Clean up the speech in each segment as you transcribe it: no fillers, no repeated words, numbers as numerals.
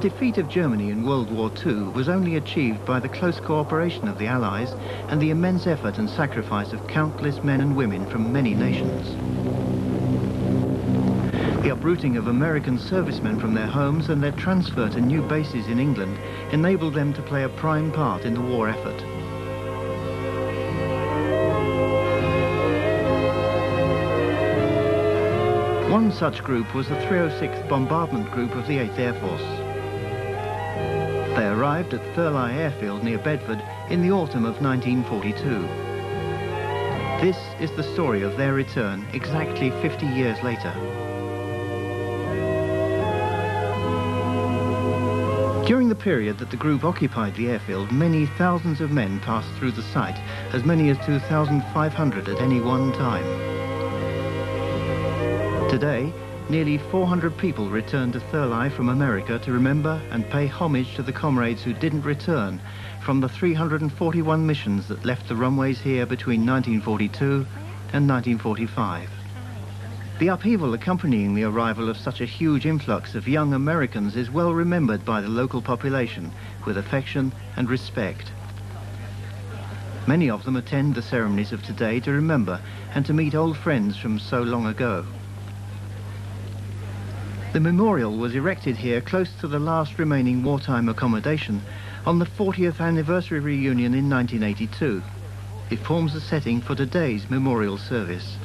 defeat of Germany in World War II was only achieved by the close cooperation of the Allies and the immense effort and sacrifice of countless men and women from many nations. The uprooting of American servicemen from their homes and their transfer to new bases in England enabled them to play a prime part in the war effort. One such group was the 306th Bombardment Group of the 8th Air Force. They arrived at Thurleigh Airfield near Bedford in the autumn of 1942. This is the story of their return exactly 50 years later. During the period that the group occupied the airfield, many thousands of men passed through the site, as many as 2,500 at any one time. Today, nearly 400 people return to Thurleigh from America to remember and pay homage to the comrades who didn't return from the 341 missions that left the runways here between 1942 and 1945. The upheaval accompanying the arrival of such a huge influx of young Americans is well remembered by the local population with affection and respect. Many of them attend the ceremonies of today to remember and to meet old friends from so long ago. The memorial was erected here close to the last remaining wartime accommodation on the 40th anniversary reunion in 1982. It forms the setting for today's memorial service.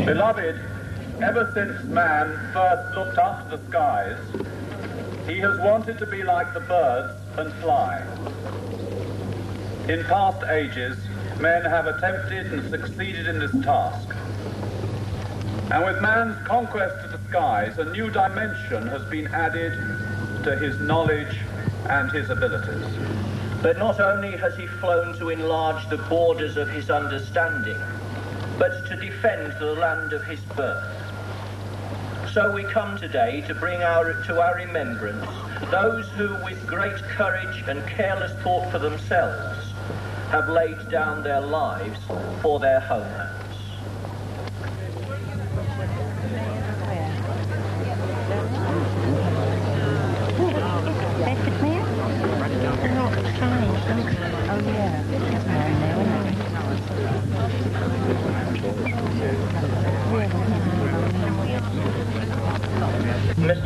Beloved, ever since man first looked up to the skies, he has wanted to be like the birds and fly. In past ages, men have attempted and succeeded in this task. And with man's conquest of the skies, a new dimension has been added to his knowledge and his abilities. But not only has he flown to enlarge the borders of his understanding, but to defend the land of his birth. So we come today to bring to our remembrance those who, with great courage and careless thought for themselves, have laid down their lives for their homelands.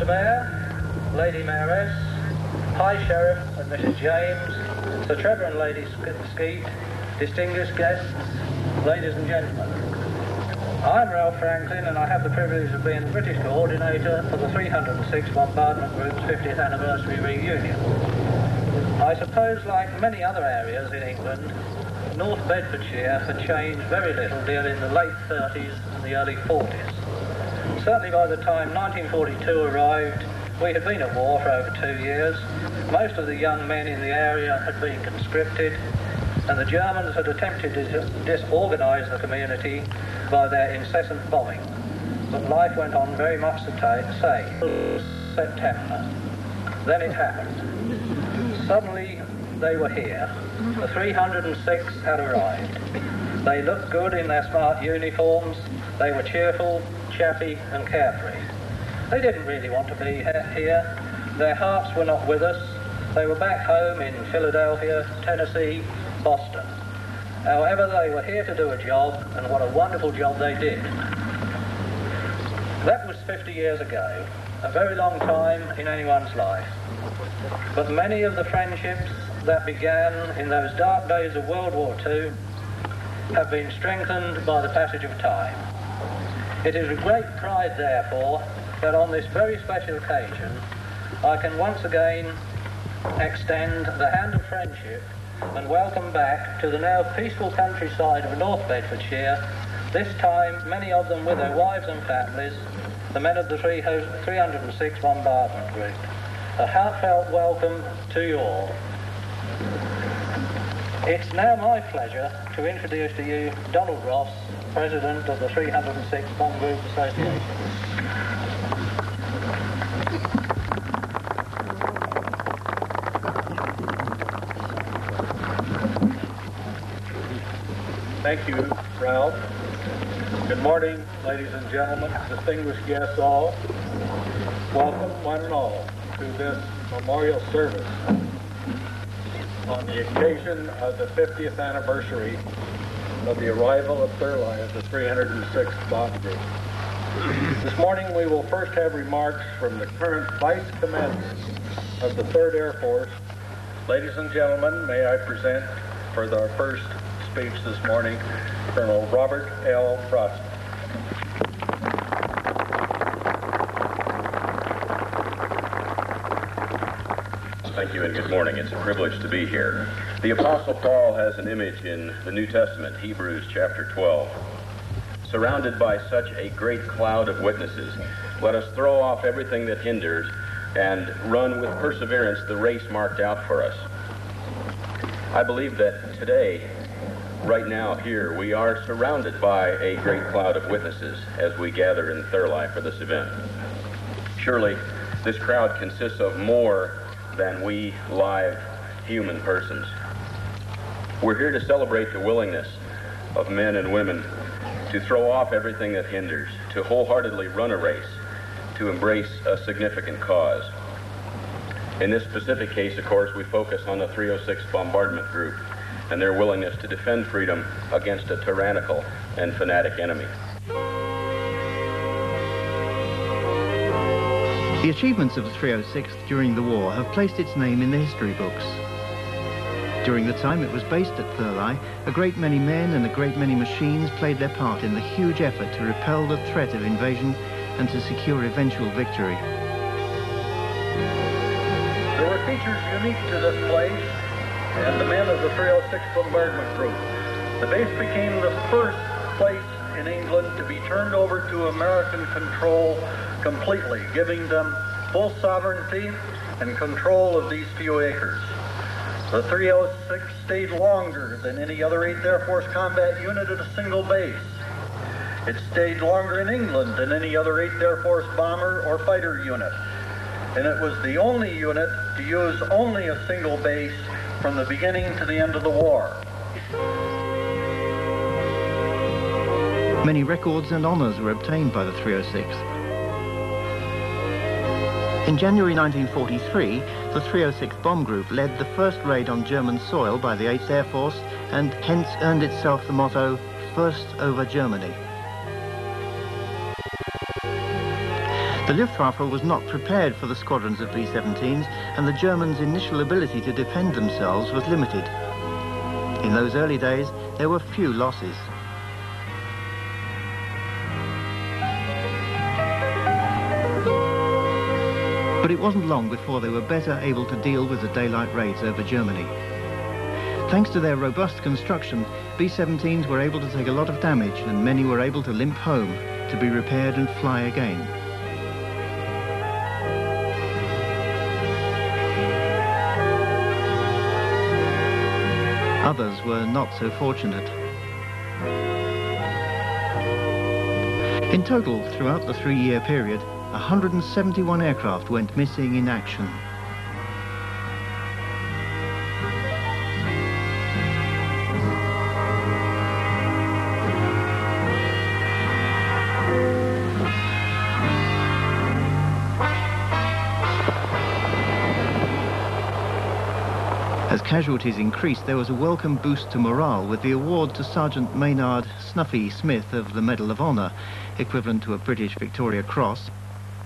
Mayor, Lady Mayoress, High Sheriff and Mrs. James, Sir Trevor and Lady Skeet, distinguished guests, ladies and gentlemen. I'm Ralph Franklin and I have the privilege of being the British coordinator for the 306 Bombardment Group's 50th anniversary reunion. I suppose, like many other areas in England, North Bedfordshire had changed very little during the late 30s and the early 40s. Certainly by the time 1942 arrived, we had been at war for over 2 years. Most of the young men in the area had been conscripted, and the Germans had attempted to disorganise the community by their incessant bombing. But life went on very much the same. September. Then it happened. Suddenly they were here. The 306 had arrived. They looked good in their smart uniforms. They were cheerful, chappy and carefree. They didn't really want to be here. Their hearts were not with us. They were back home in Philadelphia, Tennessee, Boston. However, they were here to do a job, and what a wonderful job they did. That was 50 years ago, a very long time in anyone's life. But many of the friendships that began in those dark days of World War II have been strengthened by the passage of time. It is with great pride, therefore, that on this very special occasion, I can once again extend the hand of friendship and welcome back to the now peaceful countryside of North Bedfordshire, this time many of them with their wives and families, the men of the 306 Bombardment Group. A heartfelt welcome to you all. It's now my pleasure to introduce to you Donald Ross, President of the 306 Bomb Group Association. Thank you, Ralph. Good morning, ladies and gentlemen, distinguished guests all. Welcome, one and all, to this memorial service on the occasion of the 50th anniversary of the arrival of Thurleigh of the 306th Bomb Group. This morning we will first have remarks from the current Vice Commander of the 3rd Air Force. Ladies and gentlemen, may I present for our first speech this morning, Colonel Robert L. Frost. Thank you and good morning. It's a privilege to be here. The Apostle Paul has an image in the New Testament, Hebrews chapter 12. Surrounded by such a great cloud of witnesses, let us throw off everything that hinders and run with perseverance the race marked out for us. I believe that today, right now here, we are surrounded by a great cloud of witnesses as we gather in Thurleigh for this event. Surely, this crowd consists of more than we live human persons. We're here to celebrate the willingness of men and women to throw off everything that hinders, to wholeheartedly run a race, to embrace a significant cause. In this specific case, of course, we focus on the 306 Bombardment Group and their willingness to defend freedom against a tyrannical and fanatic enemy. The achievements of the 306th during the war have placed its name in the history books. During the time it was based at Thurleigh, a great many men and a great many machines played their part in the huge effort to repel the threat of invasion and to secure eventual victory. There were features unique to this place and the men of the 306 Bombardment Group. The base became the first place in England to be turned over to American control completely, giving them full sovereignty and control of these few acres. The 306 stayed longer than any other 8th Air Force combat unit at a single base. It stayed longer in England than any other 8th Air Force bomber or fighter unit. And it was the only unit to use only a single base from the beginning to the end of the war. Many records and honours were obtained by the 306. In January 1943, the 306 Bomb Group led the first raid on German soil by the 8th Air Force and hence earned itself the motto, "First over Germany." The Luftwaffe was not prepared for the squadrons of B-17s, and the Germans' initial ability to defend themselves was limited. In those early days, there were few losses. But it wasn't long before they were better able to deal with the daylight raids over Germany. Thanks to their robust construction, B-17s were able to take a lot of damage, and many were able to limp home to be repaired and fly again. Others were not so fortunate. In total, throughout the 3-year period, 171 aircraft went missing in action. As casualties increased, there was a welcome boost to morale with the award to Sergeant Maynard Snuffy Smith of the Medal of Honor, equivalent to a British Victoria Cross,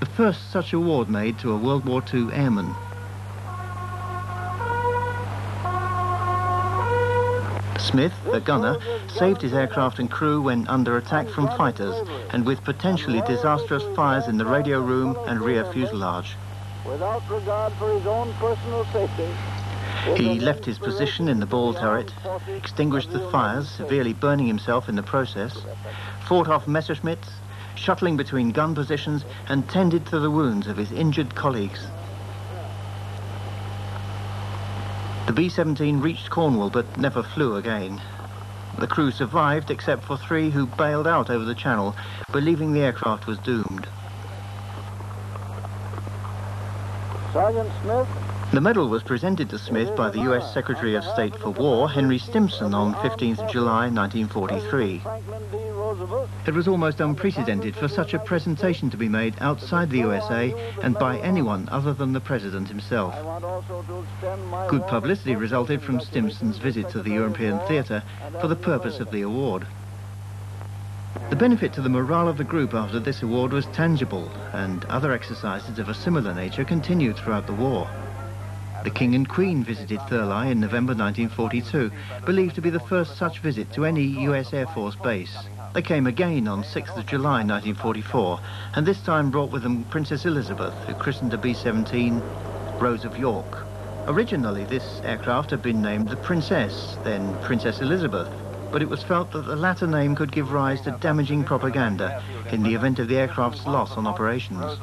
the first such award made to a World War II airman. Smith, the gunner, saved his aircraft and crew when under attack from fighters and with potentially disastrous fires in the radio room and rear fuselage. Without regard for his own personal safety, he left his position in the ball turret, extinguished the fires, severely burning himself in the process, fought off Messerschmitts, shuttling between gun positions, and tended to the wounds of his injured colleagues. The B-17 reached Cornwall but never flew again. The crew survived except for 3 who bailed out over the channel, believing the aircraft was doomed. Sergeant Smith. The medal was presented to Smith by the US Secretary of State for War, Henry Stimson, on 15th July 1943. It was almost unprecedented for such a presentation to be made outside the USA and by anyone other than the President himself. Good publicity resulted from Stimson's visit to the European theatre for the purpose of the award. The benefit to the morale of the group after this award was tangible, and other exercises of a similar nature continued throughout the war. The King and Queen visited Thurleigh in November 1942, believed to be the first such visit to any US Air Force base. They came again on 6th of July 1944, and this time brought with them Princess Elizabeth, who christened a B-17 Rose of York. Originally, this aircraft had been named the Princess, then Princess Elizabeth, but it was felt that the latter name could give rise to damaging propaganda in the event of the aircraft's loss on operations.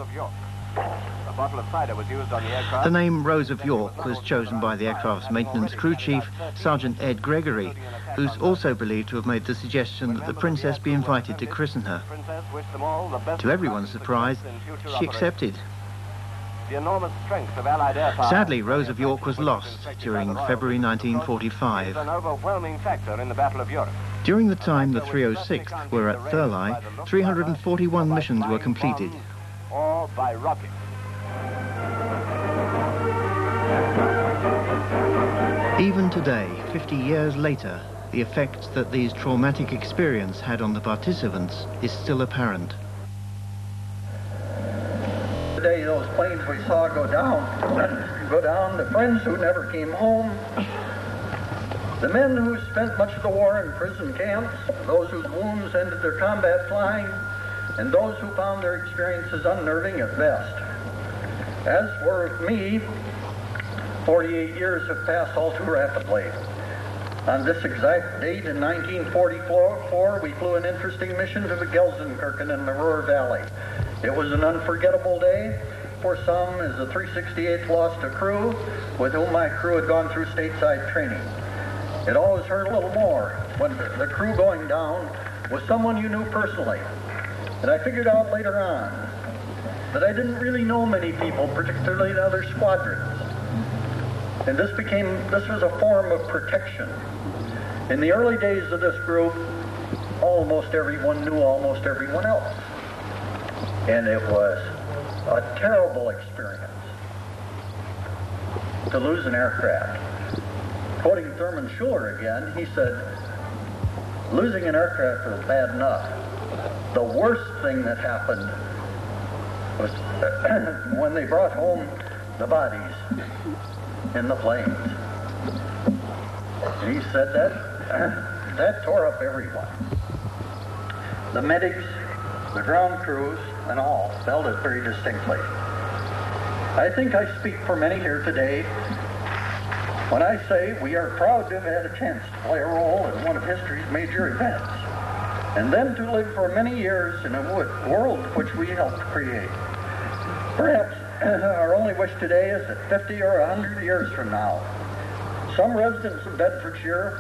The name Rose of York was chosen by the aircraft's maintenance crew chief, Sergeant Ed Gregory, who's also believed to have made the suggestion that the Princess be invited to christen her. To everyone's surprise, she accepted. Sadly, Rose of York was lost during February 1945. During the time the 306th were at Thurleigh, 341 missions were completed. Even today, 50 years later, the effect that these traumatic experiences had on the participants is still apparent. The day those planes we saw go down, the friends who never came home, the men who spent much of the war in prison camps, those whose wounds ended their combat flying, and those who found their experiences unnerving at best. As for me, 48 years have passed all too rapidly. On this exact date in 1944, we flew an interesting mission to the Gelsenkirchen in the Ruhr Valley. It was an unforgettable day for some, as the 368th lost a crew with whom my crew had gone through stateside training. It always hurt a little more when the crew going down was someone you knew personally. And I figured out later on that I didn't really know many people, particularly in other squadrons. And this was a form of protection. In the early days of this group, almost everyone knew almost everyone else. And it was a terrible experience to lose an aircraft. Quoting Thurman Schuller again, he said, losing an aircraft was bad enough. The worst thing that happened was when they brought home the bodies in the planes. And he said that tore up everyone. The medics, the ground crews, and all felt it very distinctly. I think I speak for many here today when I say we are proud to have had a chance to play a role in one of history's major events, and then to live for many years in a world which we helped create. Perhaps our only wish today is that 50 or 100 years from now, some residents of Bedfordshire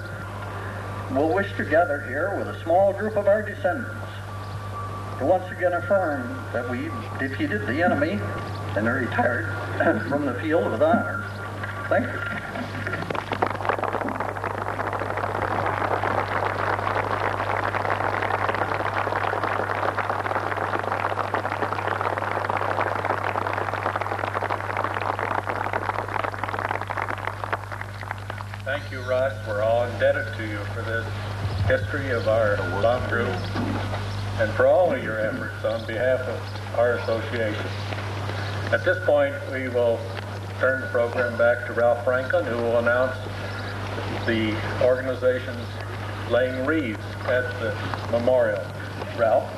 will wish to gather here with a small group of our descendants to once again affirm that we defeated the enemy and are retired from the field with honor. Thank you. Thank you, Russ. We're all indebted to you for this history of our bomb group and for all of your efforts on behalf of our association. At this point, we will turn the program back to Ralph Franklin, who will announce the organization's laying wreaths at the memorial. Ralph?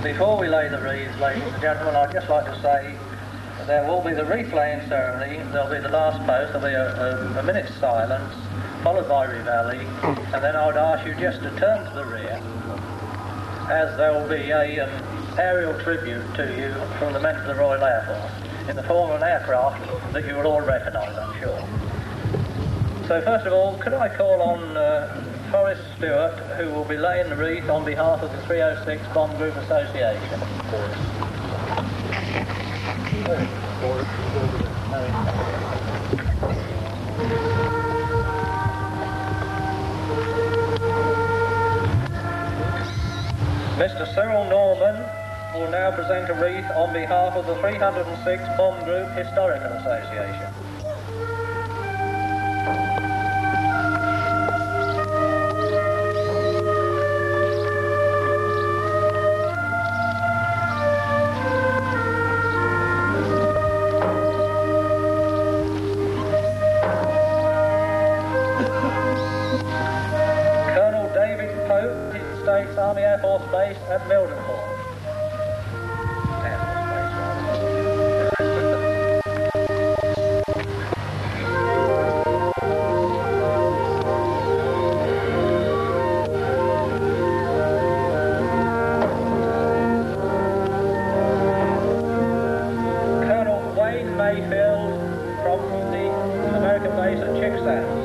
Before we lay the wreaths, ladies and gentlemen, I'd just like to say there will be the wreath laying ceremony. There'll be the last post. There'll be a minute's silence, followed by reveille, and then I would ask you just to turn to the rear, as there will be a aerial tribute to you from the men of the Royal Air Force in the form of an aircraft that you will all recognise, I'm sure. So first of all, could I call on Forrest Stewart, who will be laying the wreath on behalf of the 306 Bomb Group Association. Mr. Cyril Norman will now present a wreath on behalf of the 306 Bomb Group Historical Association. Army Air Force Base at Mildenhall. Colonel Wayne Mayfield from the American base at Chicksass.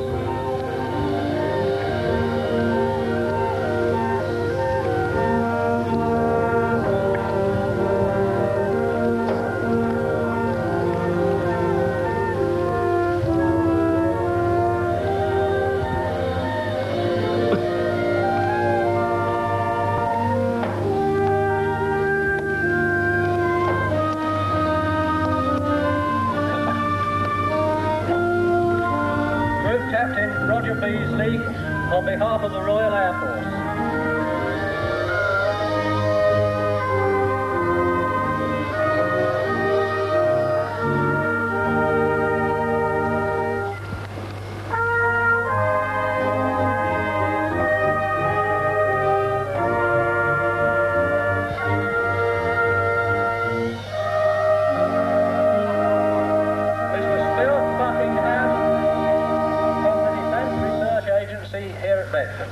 Captain Roger Beasley on behalf of the Royal Air Force. Here at Bedford.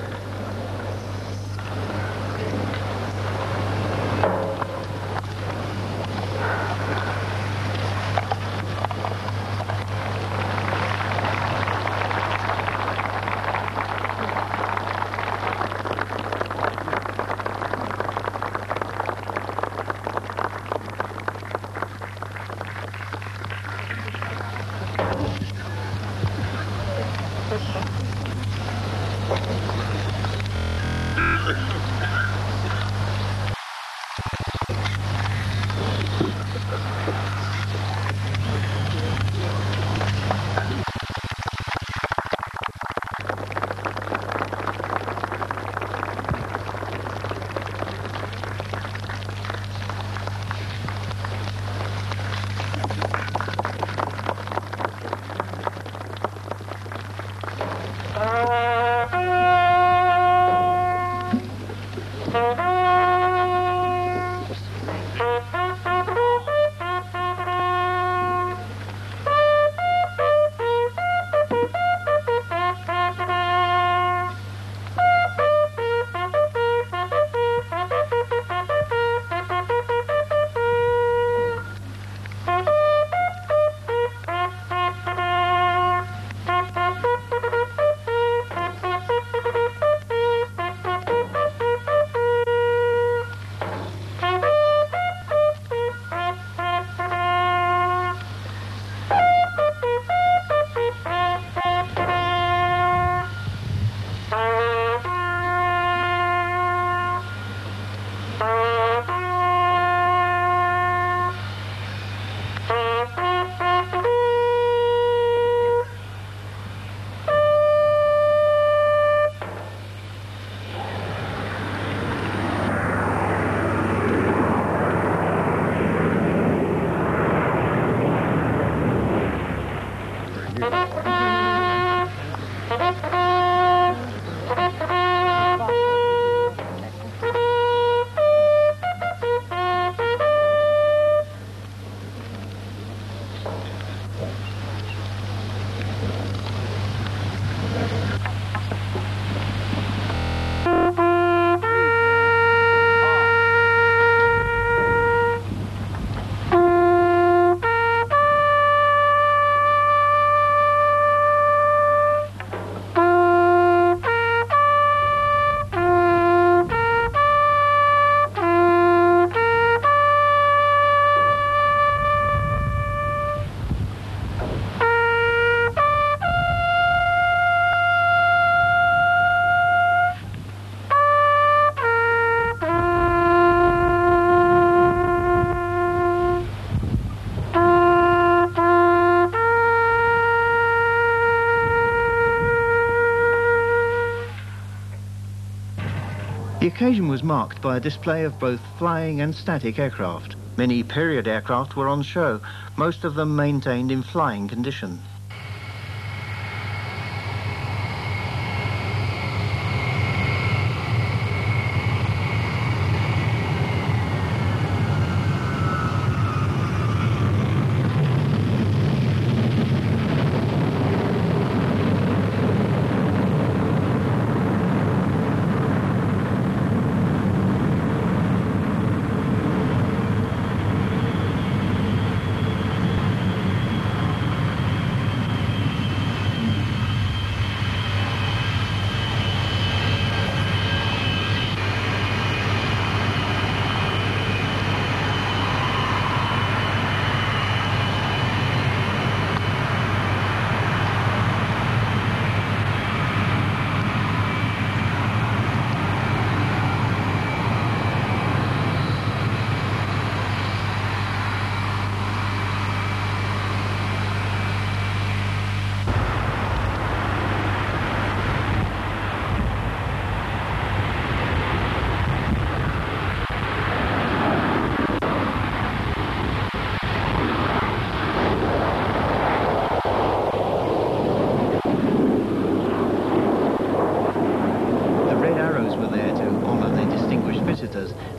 occasion was marked by a display of both flying and static aircraft. Many period aircraft were on show, most of them maintained in flying condition.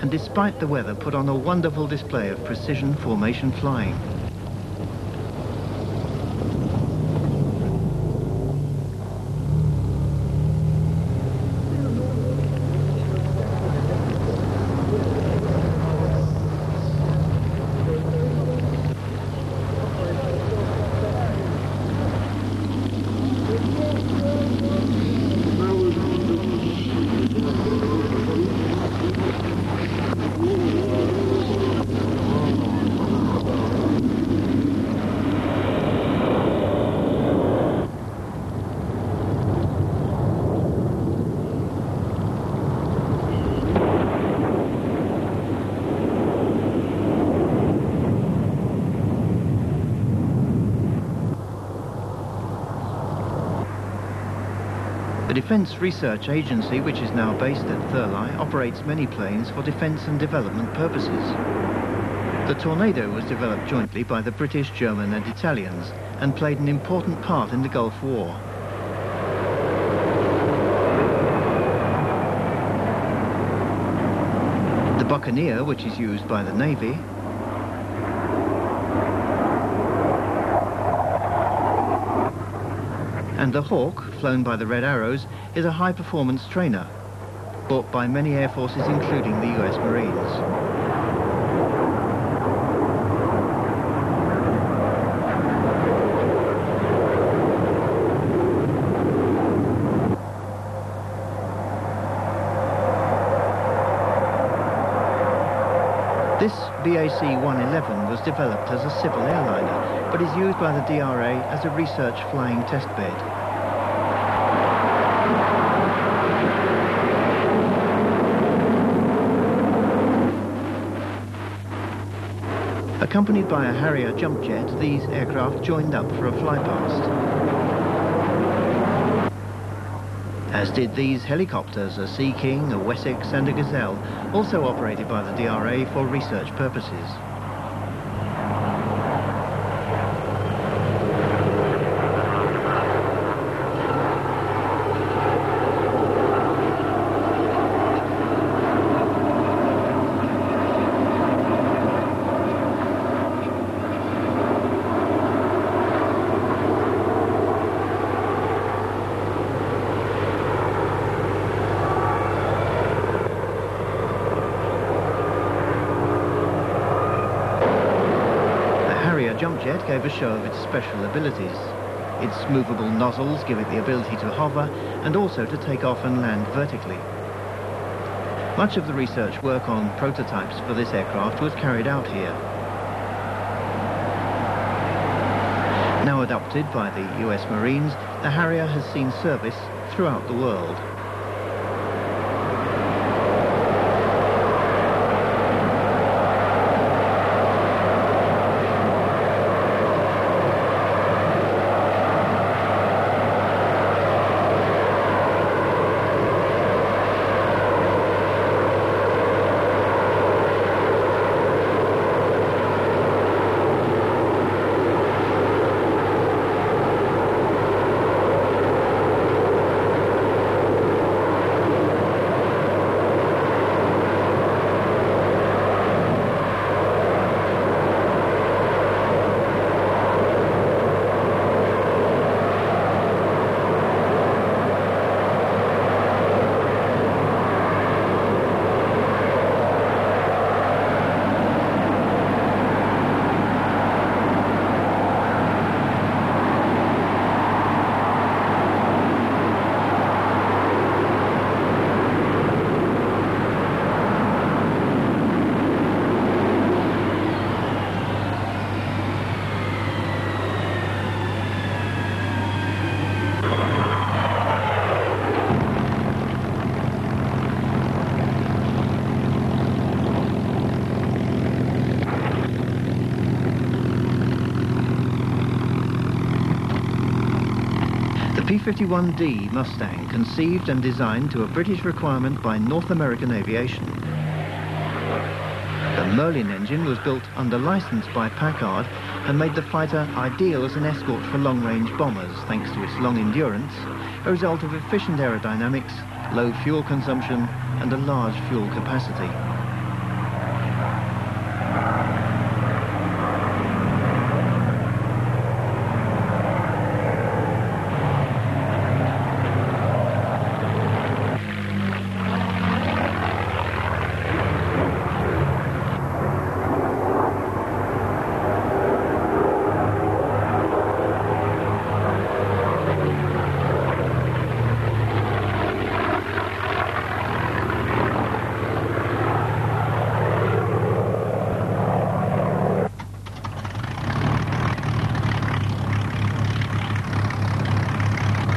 And despite the weather, put on a wonderful display of precision formation flying. The Defence Research Agency, which is now based at Thurleigh, operates many planes for defence and development purposes. The Tornado was developed jointly by the British, German and Italians and played an important part in the Gulf War. The Buccaneer, which is used by the Navy, and the Hawk, flown by the Red Arrows, is a high-performance trainer, bought by many air forces including the US Marines. This BAC-111 was developed as a civil airliner, but is used by the DRA as a research flying test bed. Accompanied by a Harrier jump jet, these aircraft joined up for a flypast. As did these helicopters, a Sea King, a Wessex and a Gazelle, also operated by the DRA for research purposes. Jump jet gave a show of its special abilities. Its movable nozzles give it the ability to hover and also to take off and land vertically. Much of the research work on prototypes for this aircraft was carried out here. Now adopted by the US Marines, the Harrier has seen service throughout the world. B-51D Mustang, conceived and designed to a British requirement by North American Aviation. The Merlin engine was built under license by Packard and made the fighter ideal as an escort for long-range bombers thanks to its long endurance, a result of efficient aerodynamics, low fuel consumption and a large fuel capacity.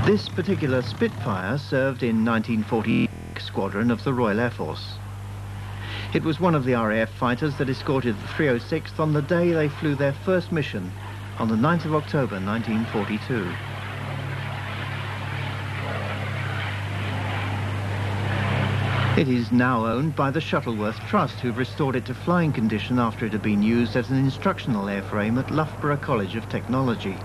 This particular Spitfire served in 1940 Squadron of the Royal Air Force. It was one of the RAF fighters that escorted the 306th on the day they flew their first mission on the 9th of October 1942. It is now owned by the Shuttleworth Trust, who've restored it to flying condition after it had been used as an instructional airframe at Loughborough College of Technology.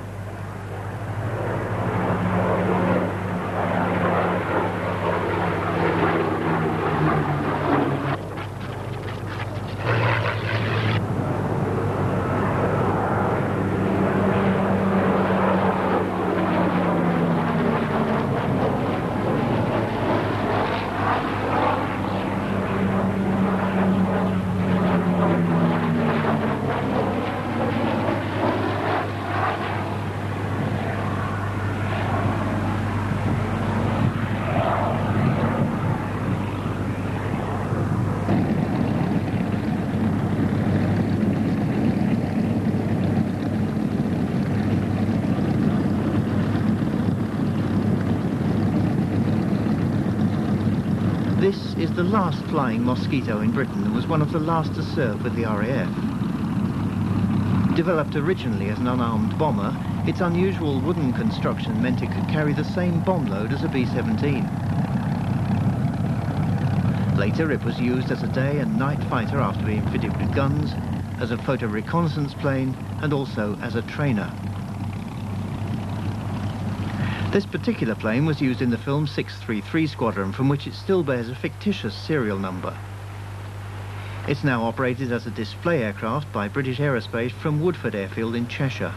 This is the last flying Mosquito in Britain and was one of the last to serve with the RAF. Developed originally as an unarmed bomber, its unusual wooden construction meant it could carry the same bomb load as a B-17. Later it was used as a day and night fighter after being fitted with guns, as a photo reconnaissance plane and also as a trainer. This particular plane was used in the film 633 Squadron, from which it still bears a fictitious serial number. It's now operated as a display aircraft by British Aerospace from Woodford Airfield in Cheshire.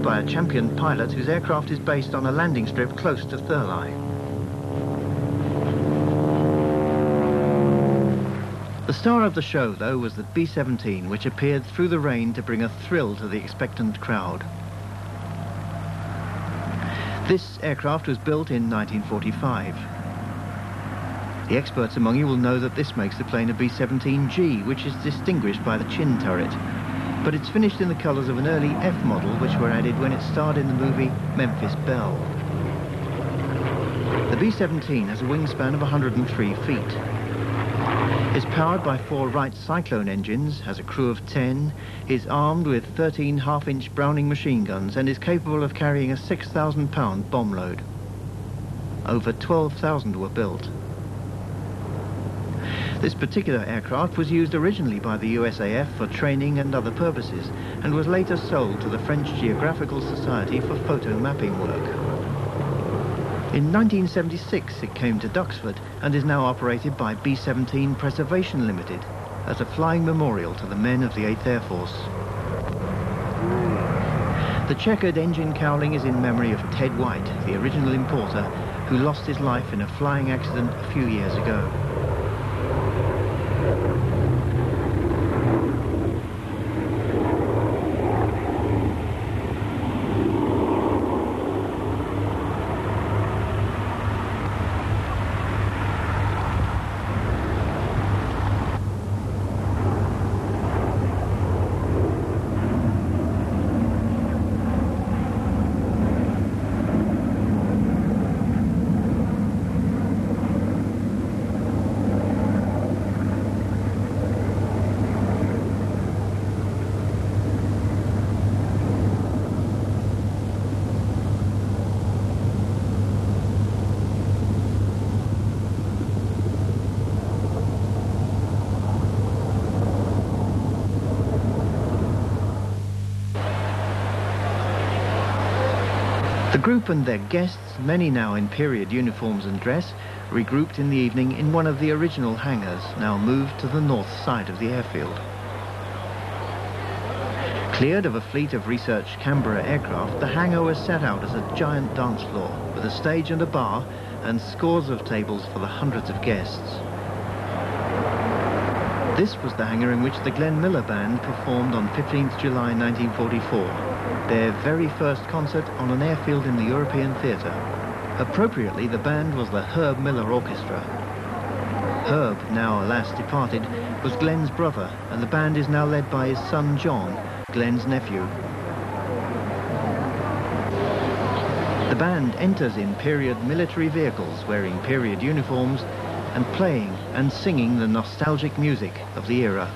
By a champion pilot whose aircraft is based on a landing strip close to Thurleigh. The star of the show, though, was the B-17, which appeared through the rain to bring a thrill to the expectant crowd. This aircraft was built in 1945. The experts among you will know that this makes the plane a B-17G, which is distinguished by the chin turret. But it's finished in the colours of an early F model which were added when it starred in the movie Memphis Belle. The B-17 has a wingspan of 103 feet. It's powered by 4 Wright Cyclone engines, has a crew of 10, is armed with 13 half-inch Browning machine guns and is capable of carrying a 6,000-pound bomb load. Over 12,000 were built. This particular aircraft was used originally by the USAF for training and other purposes, and was later sold to the French Geographical Society for photo mapping work. In 1976 it came to Duxford and is now operated by B-17 Preservation Limited as a flying memorial to the men of the 8th Air Force. The checkered engine cowling is in memory of Ted White, the original importer, who lost his life in a flying accident a few years ago. The group and their guests, many now in period uniforms and dress, regrouped in the evening in one of the original hangars, now moved to the north side of the airfield. Cleared of a fleet of research Canberra aircraft, the hangar was set out as a giant dance floor with a stage and a bar and scores of tables for the hundreds of guests. This was the hangar in which the Glenn Miller Band performed on 15th July 1944. Their very first concert on an airfield in the European theatre. Appropriately, the band was the Herb Miller Orchestra. Herb, now alas departed, was Glenn's brother, and the band is now led by his son John, Glenn's nephew. The band enters in period military vehicles, wearing period uniforms, and playing and singing the nostalgic music of the era.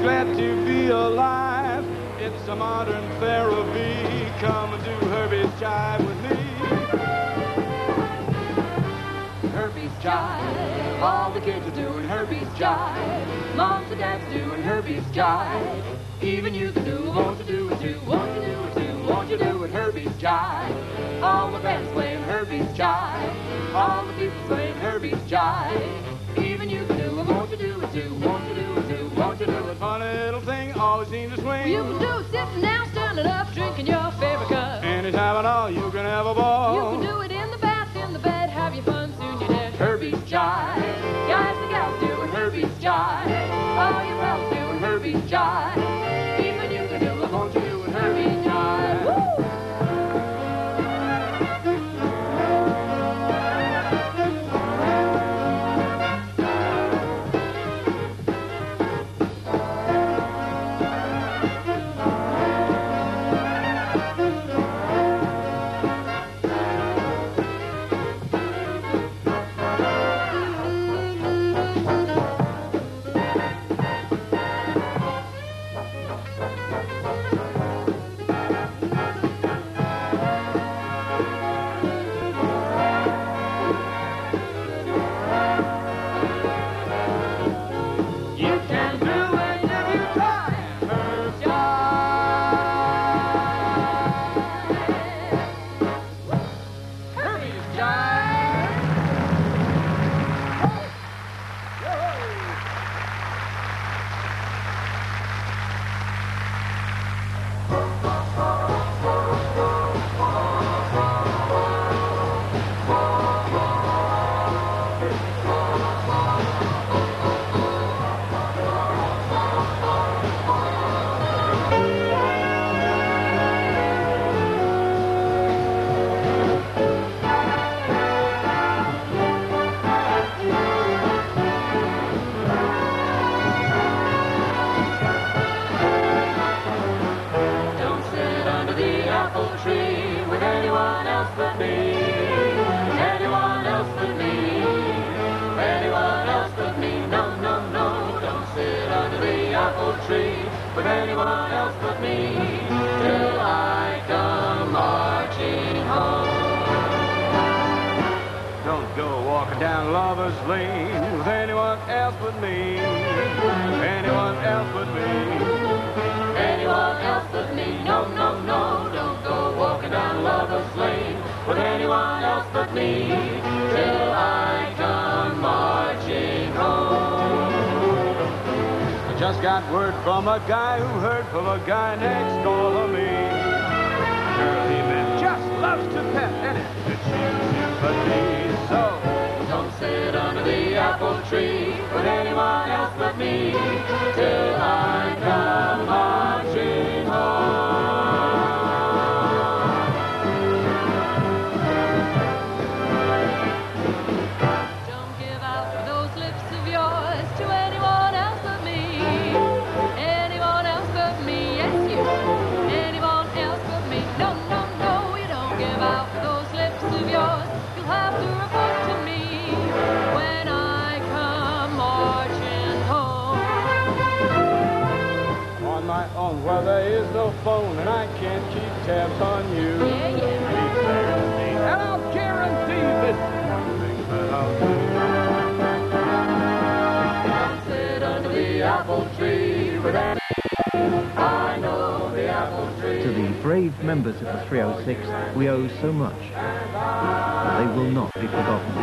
glad to be alive. It's a modern therapy. Come and do Herbie's Jive with me. Herbie's Jive, all the kids are doing Herbie's Jive. Moms and dads doing Herbie's Jive. Even you can do, won't you do it too? Won't you do it too? Won't you do it Herbie's Jive? All the bands playing Herbie's Jive. All the people saying Herbie's Jive. Even you can do it, won't you do it too? Won't you do it too? Won't you do it? Funny little thing always seems to swing. You can do it sitting down, standing up, drinking your favorite cup. Anytime at all, you can have a ball. You can do it in the bath, in the bed, have your fun, soon you're dead. Herbie's Jive. Guys and gals doing Herbie's Jive. All your pals doing Herbie's Jive. Even you can do it, won't you do it, Herbie's Jive? Woo! With anyone else but me, till I come marching home. Don't go walking down Lover's Lane with anyone else but me. Anyone else but me. Anyone else but me. No, no, no. Don't go walking down Lover's Lane with anyone else but me, till I come marching home. Just got word from a guy who heard from a guy next door to me. Girl he met just loves to pet and it chooses but me. So don't sit under the apple tree with anyone else but me, till I come marching home. Don't give out those lips of yours to anyone else but me. Anyone else but me, yes you. Anyone else but me. No, no, no, you don't give out those lips of yours. You'll have to report to me when I come marching home. on my own, well there is no phone and I can't keep tabs on you. Yeah, yeah. And I'll guarantee this one thing that I'll do. Don't sit under the apple tree with any. I know the apple tree. To the brave members of the 306, we owe so much. They will not be forgotten.